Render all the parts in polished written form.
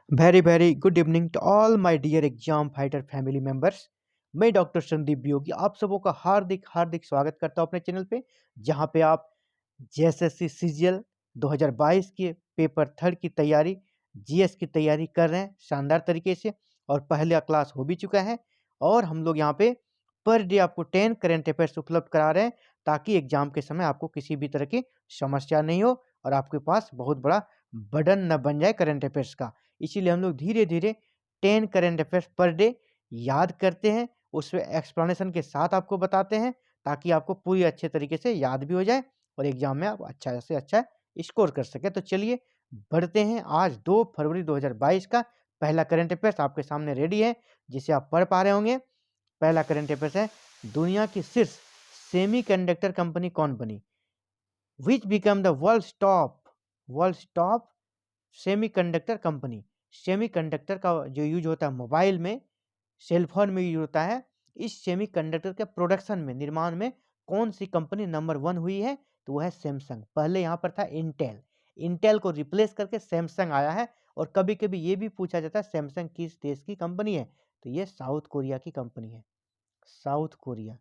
Very good evening to all my dear exam fighter family members. मैं doctor Sandeep Yogi आप सबों का हार्दिक हार्दिक स्वागत करता हूं अपने चैनल पे, जहां पे आप जेएसएससी सीजीएल 2022 के पेपर थर्ड की तैयारी, जीएस की तैयारी कर रहे हैं शानदार तरीके से। और पहला क्लास हो भी चुका है और हम लोग यहाँ पे पर डे आपको 10 करेंट अफेयर्स उपलब्ध करा रहे हैं, ताकि एग्जाम के समय आपको किसी भी तरह की समस्या नहीं हो और आपके पास बहुत बड़ा बर्डन न बन जाए करेंट अफेयर्स का। इसीलिए हम लोग धीरे धीरे 10 करेंट अफेयर्स पर डे याद करते हैं, उसमें एक्सप्लेनेशन के साथ आपको बताते हैं, ताकि आपको पूरी अच्छे तरीके से याद भी हो जाए और एग्जाम में आप अच्छा से अच्छा स्कोर कर सके। तो चलिए बढ़ते हैं। आज 2 फरवरी 2022 का पहला करंट अफेयर्स आपके सामने रेडी है, जिसे आप पढ़ पा रहे होंगे। पहला करंट अफेयर्स है, दुनिया की शीर्ष सेमीकंडक्टर कंपनी कौन बनी? विच become the world top semiconductor company. Semiconductor का जो यूज होता है मोबाइल में, सेलफोन में यूज होता है। इस सेमीकंडक्टर के प्रोडक्शन में, निर्माण में कौन सी कंपनी नंबर 1 हुई है? तो वह है सैमसंग। पहले यहाँ पर था इंटेल, इंटेल को रिप्लेस करके सैमसंग आया है। और कभी कभी ये भी पूछा जाता है सैमसंग किस देश की कंपनी है? तो ये साउथ कोरिया की कंपनी है, साउथ कोरिया।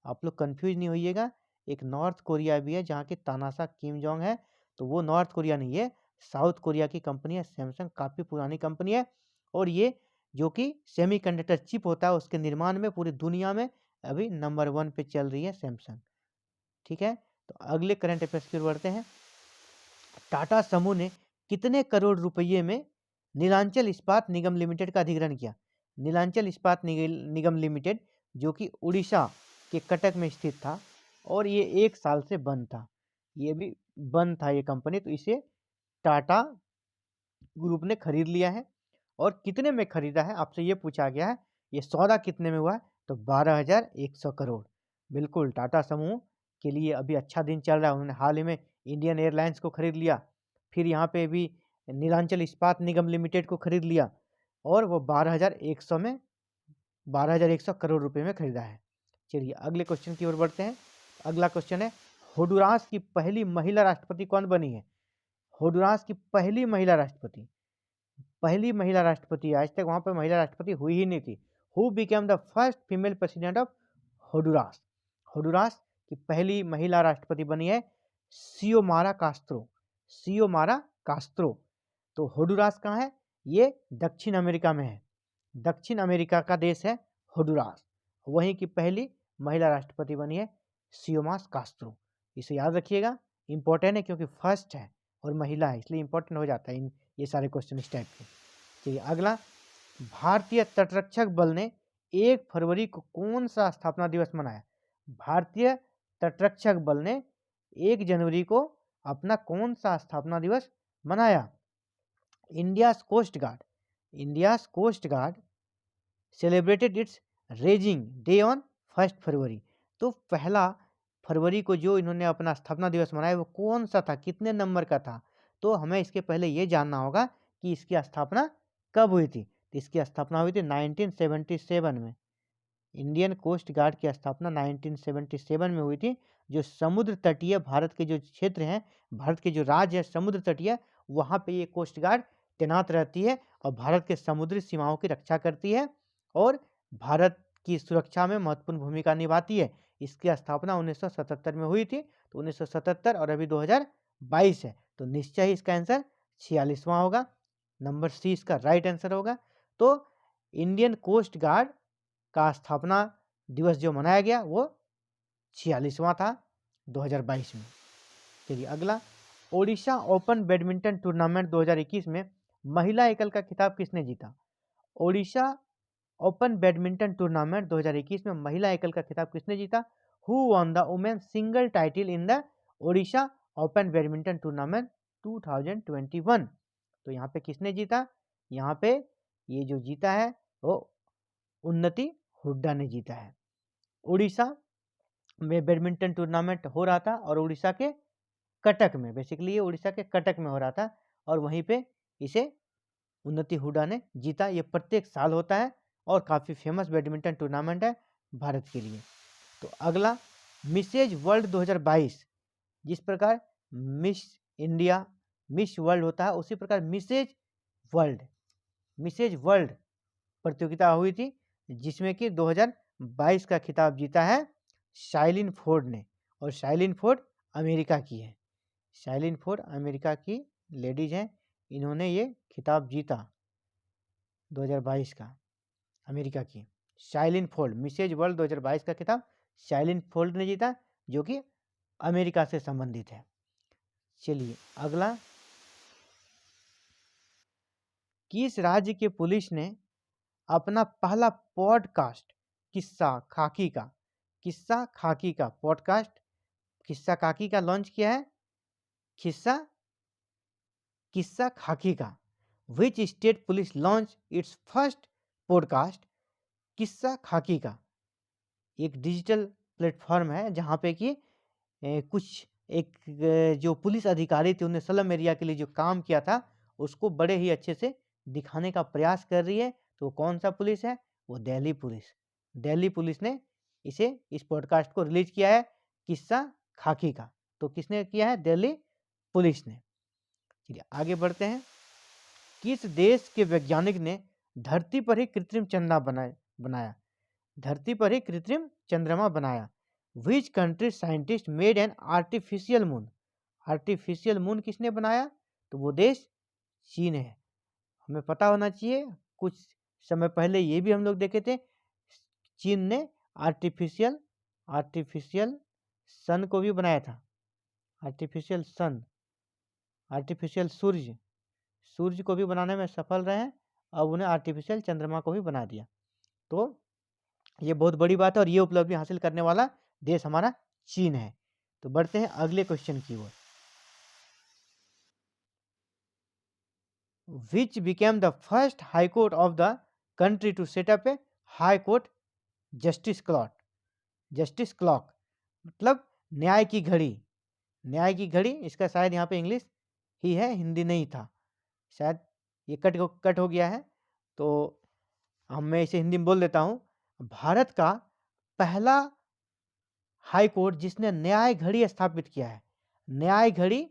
आप लोग कंफ्यूज नहीं होइएगा, एक नॉर्थ कोरिया भी है जहाँ के तानाशाह किम जोंग है, तो वो नॉर्थ कोरिया नहीं है, साउथ कोरिया की कंपनी है। सैमसंग काफ़ी पुरानी कंपनी है और ये जो कि सेमीकंडक्टर चिप होता है उसके निर्माण में पूरी दुनिया में अभी नंबर 1 पे चल रही है सैमसंग। ठीक है, तो अगले करंट अफेयर्स की ओर बढ़ते हैं। टाटा समूह ने कितने करोड़ रुपये में नीलांचल इस्पात निगम लिमिटेड का अधिग्रहण किया? नीलांचल इस्पात निगम लिमिटेड जो कि उड़ीसा के कटक में स्थित था और ये 1 साल से बंद था। ये भी बंद था ये कंपनी, तो इसे टाटा ग्रुप ने खरीद लिया है। और कितने में खरीदा है आपसे ये पूछा गया है, ये सौदा कितने में हुआ है? तो 12,100 करोड़। बिल्कुल, टाटा समूह के लिए अभी अच्छा दिन चल रहा है। उन्होंने हाल ही में इंडियन एयरलाइंस को खरीद लिया, फिर यहाँ पे भी नीलांचल इस्पात निगम लिमिटेड को खरीद लिया और वो 12,100 करोड़ रुपए में खरीदा है। चलिए अगले क्वेश्चन की ओर बढ़ते हैं। अगला क्वेश्चन है, होंडुरास की पहली महिला राष्ट्रपति कौन बनी है? होंडुरास की पहली महिला राष्ट्रपति, पहली महिला राष्ट्रपति, आज तक वहां पर महिला राष्ट्रपति हुई ही नहीं थी। Who became the first female president of Honduras? Honduras की पहली महिला राष्ट्रपति बनी है सियोमारा कास्त्रो, सियोमारा कास्त्रो। तो होंडुरास कहाँ है? ये दक्षिण अमेरिका में है, दक्षिण अमेरिका का देश है होंडुरास। वहीं की पहली महिला राष्ट्रपति बनी है सियोमास कास्त्रो। इसे याद रखिएगा, इंपॉर्टेंट है क्योंकि फर्स्ट है और महिला है, इसलिए इंपॉर्टेंट हो जाता है इन ये सारे क्वेश्चन इस टाइप के। चलिए अगला, भारतीय तटरक्षक बल ने 1 फरवरी को कौन सा स्थापना दिवस मनाया? भारतीय तटरक्षक बल ने 1 जनवरी को अपना कौन सा स्थापना दिवस मनाया? India's coast guard celebrated its raising day on 1 February. तो पहला फरवरी को जो इन्होंने अपना स्थापना दिवस मनाया वो कौन सा था, कितने नंबर का था? तो हमें इसके पहले ये जानना होगा कि इसकी स्थापना कब हुई थी। तो इसकी स्थापना हुई थी 1977 में। इंडियन कोस्ट गार्ड की स्थापना 1977 में हुई थी। जो समुद्र तटीय भारत के जो क्षेत्र हैं, भारत के जो राज्य है समुद्र तटीय, वहाँ पे ये कोस्ट गार्ड तैनात रहती है और भारत के समुद्री सीमाओं की रक्षा करती है और भारत की सुरक्षा में महत्वपूर्ण भूमिका निभाती है। इसकी स्थापना 1977 में हुई थी। तो 1977 और अभी 2022 है, तो निश्चय ही इसका आंसर 46वां होगा। नंबर सी इसका राइट आंसर होगा। तो इंडियन कोस्ट गार्ड का स्थापना दिवस जो मनाया गया वो 46वां था 2022 में। चलिए अगला, ओडिशा ओपन बैडमिंटन टूर्नामेंट 2021 में महिला एकल का खिताब किसने जीता? ओडिशा ओपन बैडमिंटन टूर्नामेंट 2021 में महिला एकल का खिताब किसने जीता? Who won the women single title in the Odisha open badminton tournament 2021? तो यहाँ पे किसने जीता? यहाँ पे ये जो जीता है वो उन्नति हुड्डा ने जीता है। उड़ीसा में बैडमिंटन टूर्नामेंट हो रहा था और उड़ीसा के कटक में, बेसिकली ये उड़ीसा के कटक में हो रहा था और वहीं पे इसे उन्नति हुड्डा ने जीता। ये प्रत्येक साल होता है और काफ़ी फेमस बैडमिंटन टूर्नामेंट है भारत के लिए। तो अगला, मिसेज वर्ल्ड 2022, जिस प्रकार मिस इंडिया, मिस वर्ल्ड होता है, उसी प्रकार मिसेज वर्ल्ड मिसेज वर्ल्ड प्रतियोगिता हुई थी, जिसमें कि 2022 का खिताब जीता है शाइलिन फोर्ड ने, और शाइलिन फोर्ड अमेरिका की है। शाइलिन फोर्ड अमेरिका की लेडीज हैं, इन्होंने ये खिताब जीता 2022 का, अमेरिका की शाइलिन फोर्ड। मिसेज वर्ल्ड 2022 का खिताब शाइलिन फोर्ड ने जीता, जो कि अमेरिका से संबंधित है। चलिए अगला, किस राज्य के पुलिस ने अपना पहला पॉडकास्ट किस्सा खाकी का पॉडकास्ट किस्सा खाकी का लॉन्च किया है? किस्सा खाकी का। Which state police launch its first podcast किस्सा खाकी का? एक डिजिटल प्लेटफॉर्म है जहाँ पे कि कुछ जो पुलिस अधिकारी थे उन्हें स्लम एरिया के लिए जो काम किया था उसको बड़े ही अच्छे से दिखाने का प्रयास कर रही है। तो कौन सा पुलिस है? वो दिल्ली पुलिस। दिल्ली पुलिस ने इस पॉडकास्ट को रिलीज किया है, किस्सा खाकी का। तो किसने किया है? दिल्ली पुलिस ने। चलिए आगे बढ़ते हैं। किस देश के वैज्ञानिक ने धरती पर ही कृत्रिम चंद्रमा बनाया? धरती पर ही कृत्रिम चंद्रमा बनाया। Which country scientist made an artificial moon? Artificial moon किसने बनाया? तो वो देश चीन है। हमें पता होना चाहिए, कुछ समय पहले ये भी हम लोग देखे थे, चीन ने आर्टिफिशियल सन को भी बनाया था। आर्टिफिशियल सूर्य को भी बनाने में सफल रहे हैं। अब उन्हें आर्टिफिशियल चंद्रमा को भी बना दिया। तो ये बहुत बड़ी बात है और ये उपलब्धि हासिल करने वाला देश हमारा चीन है। तो बढ़ते हैं अगले क्वेश्चन की ओर। Which became the first high court of the country to set up a high court justice clock? Justice clock मतलब न्याय की घड़ी। न्याय की घड़ी, इसका शायद यहाँ पे इंग्लिश ही है, हिंदी नहीं था शायद, ये कट हो गया है, तो मैं इसे हिंदी में बोल देता हूँ। भारत का पहला हाई कोर्ट जिसने न्याय घड़ी स्थापित किया है, न्याय घड़ी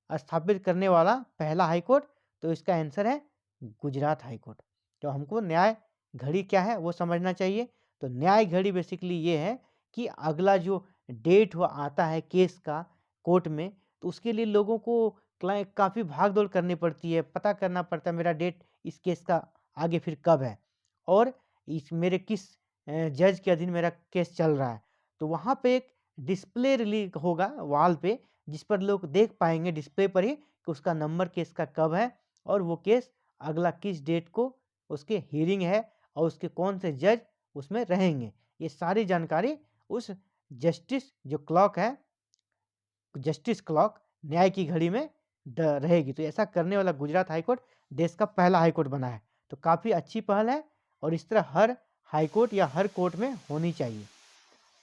स्थापित करने वाला पहला हाई कोर्ट, तो इसका आंसर है गुजरात हाई कोर्ट। तो हमको न्याय घड़ी क्या है वो समझना चाहिए। तो न्याय घड़ी बेसिकली ये है कि अगला जो डेट हुआ आता है केस का कोर्ट में, तो उसके लिए लोगों को काफ़ी भाग दौड़ करनी पड़ती है, पता करना पड़ता है मेरा डेट इस केस का आगे फिर कब है, और मेरे किस जज के अधीन मेरा केस चल रहा है। तो वहाँ पे एक डिस्प्ले रिलीज होगा वॉल पे, जिस पर लोग देख पाएंगे डिस्प्ले पर ही कि उसका नंबर केस का कब है और वो केस अगला किस डेट को उसके हियरिंग है और उसके कौन से जज उसमें रहेंगे। ये सारी जानकारी उस जस्टिस क्लॉक न्याय की घड़ी में रहेगी। तो ऐसा करने वाला गुजरात हाईकोर्ट देश का पहला हाईकोर्ट बना है। तो काफ़ी अच्छी पहल है और इस तरह हर हाईकोर्ट या हर कोर्ट में होनी चाहिए।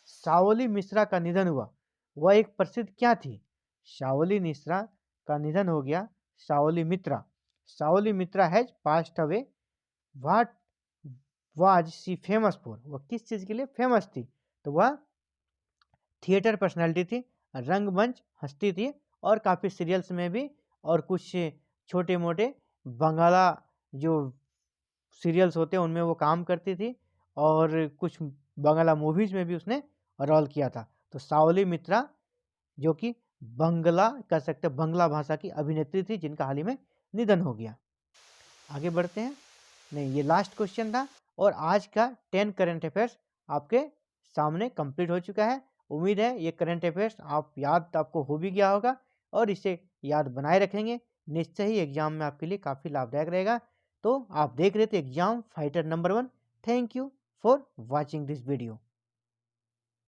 सावली मिश्रा का निधन हुआ, वह एक प्रसिद्ध क्या थी? सावली मिश्रा का निधन हो गया। Saoli Mitra has passed away. What was she famous for? वह किस चीज़ के लिए फेमस थी? तो वह थिएटर पर्सनालिटी थी, रंगमंच हस्ती थी, और काफ़ी सीरियल्स में भी और कुछ छोटे मोटे बंगाला जो सीरियल्स होते हैं उनमें वो काम करती थी, और कुछ बंगाला मूवीज़ में भी उसने रोल किया था। तो सावली मित्रा जो कि बंगला भाषा की अभिनेत्री थी, जिनका हाल ही में निधन हो गया। आगे बढ़ते हैं। नहीं, ये लास्ट क्वेश्चन था और आज का 10 करंट अफेयर्स आपके सामने कंप्लीट हो चुका है। उम्मीद है ये करंट अफेयर्स आपको हो भी गया होगा और इसे याद बनाए रखेंगे, निश्चय ही एग्जाम में आपके लिए काफ़ी लाभदायक रहेगा। तो आप देख रहे थे exam fighter number 1। Thank you for watching this video.